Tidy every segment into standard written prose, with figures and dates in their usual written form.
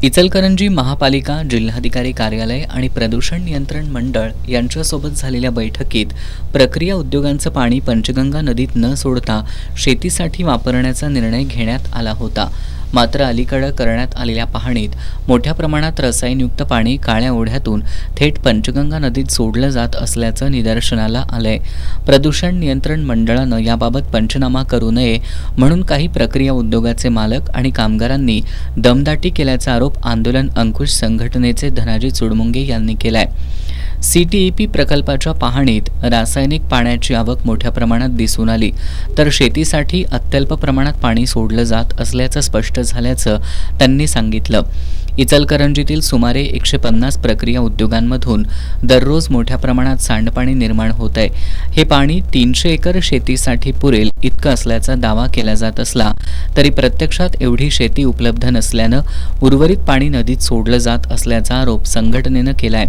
इचलकरंजी महापालिका, जिल्हाधिकारी कार्यालय आणि प्रदूषण नियंत्रण मंडळ यांच्यासोबत झालेल्या बैठकीत प्रक्रिया उद्योगांचं पाणी पंचगंगा नदीत न सोडता शेतीसाठी वापरण्याचा निर्णय घेण्यात आला होता. मात्र अलीकडे करण्यात आलेल्या पाहणीत मोठ्या प्रमाणात रसायनयुक्त पाणी काळ्या ओढ्यातून थेट पंचगंगा नदीत सोडलं जात असल्याचं निदर्शनाला आलंय. प्रदूषण नियंत्रण मंडळानं याबाबत पंचनामा करू नये म्हणून काही प्रक्रिया उद्योगाचे मालक आणि कामगारांनी दमदाटी केल्याचा आरोप आंदोलन अंकुश संघटनेचे धनाजी चुडमुंगे यांनी केलाय. CTEP प्रकल्पाच्या पाहणीत रासायनिक पाण्याची आवक मोठ्या प्रमाणात दिसून आली, तर शेतीसाठी अत्यल्प प्रमाणात पाणी सोडलं जात असल्याचं स्पष्ट झाल्याचं त्यांनी सांगितलं. इचलकरंजीतील सुमारे 150 प्रक्रिया उद्योगांमधून दररोज मोठ्या प्रमाणात सांडपाणी निर्माण होत आहे. हे पाणी 300 एकर शेतीसाठी पुरेल इतकं असल्याचा दावा केला जात असला तरी प्रत्यक्षात एवढी शेती उपलब्ध नसल्यानं उर्वरित पाणी नदीत सोडलं जात असल्याचा आरोप संघटनेनं केलाय.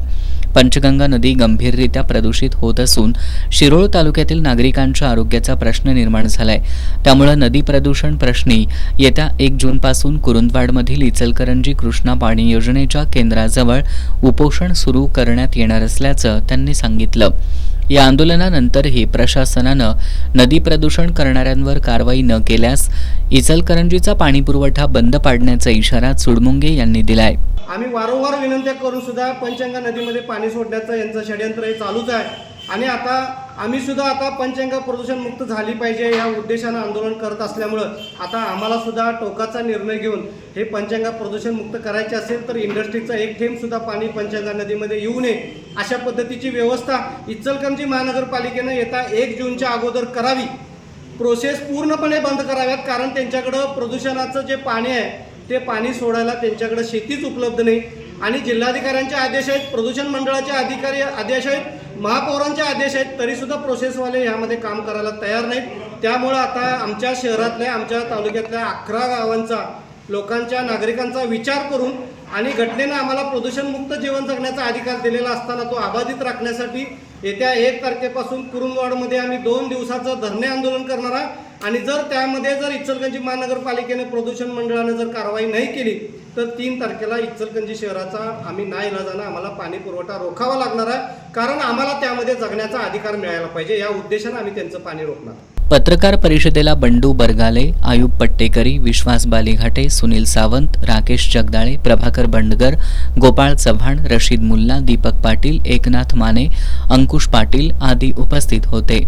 पंचगंगा नदी गंभीररित्या प्रदूषित होत असून शिरोळ तालुक्यातील नागरिकांच्या आरोग्याचा प्रश्न निर्माण झालाय. त्यामुळे नदी प्रदूषण प्रश्नी येत्या 1 जूनपासून कुरुंदवाडमधील इचलकरंजी कृष्णा पाणी योजनेच्या केंद्राजवळ उपोषण सुरू करण्यात येणार असल्याचं त्यांनी सांगितलं. या आंदोलनानंतरही प्रशासनानं नदी प्रदूषण करणाऱ्यांवर कारवाई न केल्यास इचलकरंजीचा पाणीपुरवठा बंद पाडण्याचा इशारा चुडमुंगे यांनी दिलाय. आम्ही वारंवार विनंत्या करून सुद्धा पंचगंगा नदीमध्ये पाणी सोडण्याचं यांचं षडयंत्र हे चालूच आहे आणि आता आम्ही सुद्धा आता पंचगंगा प्रदूषण मुक्त झाली पाहिजे या उद्देशानं आंदोलन करत असल्यामुळं आता आम्हाला सुद्धा टोकाचा निर्णय घेऊन हे पंचगंगा प्रदूषण मुक्त करायचे असेल तर इंडस्ट्रीचा एक थेंब सुद्धा पाणी पंचगंगा नदीमध्ये येऊ नये अशा पद्धतीची व्यवस्था इचलकरंजी महानगरपालिकेनं येत्या 1 जूनच्या अगोदर करावी. प्रोसेस पूर्णपणे बंद कराव्यात, कारण त्यांच्याकडं प्रदूषणाचं जे पाणी आहे ते पाणी सोडायला त्यांच्याकडे शेतीच उपलब्ध नाही आणि जिल्हाधिकाऱ्यांचे आदेश आहेत, प्रदूषण मंडळाचे अधिकारी आदेश आहेत, महापौरांचे आदेश आहेत, तरीसुद्धा प्रोसेसवाले यामध्ये काम करायला तयार नाहीत. त्यामुळं आता आमच्या शहरातल्या, आमच्या तालुक्यातल्या 11 गावांचा, लोकांच्या, नागरिकांचा विचार करून आणि घटनेनं आम्हाला प्रदूषणमुक्त जीवन जगण्याचा अधिकार दिलेला असताना तो अबाधित राखण्यासाठी येत्या 1 तारखेपासून कुरुंदवाडमध्ये आम्ही 2 दिवसाचं धरणे आंदोलन करणार आहे आणि जर त्यामध्ये जर इचलकरंजी महानगरपालिकेने प्रदूषण मंडळाने जर कारवाई नाही केली तर 3 तारखेला इचलकरंजी शहराचा आम्ही नाईलाजानं आम्हाला पाणी पुरवठा रोखावा लागणार आहे, कारण आम्हाला त्यामध्ये जगण्याचा अधिकार मिळायला पाहिजे. या उद्देशानं आम्ही त्यांचं पाणी रोखणार. पत्रकार परिषदेला बंडू बरगाले, आयुब पट्टेकरी, विश्वास बालीघाटे, सुनील सावंत, राकेश जगदाळे, प्रभाकर बंडगर, गोपाळ चव्हाण, रशीद मुल्ला, दीपक पाटील, एकनाथ माने, अंकुश पाटील आदी उपस्थित होते.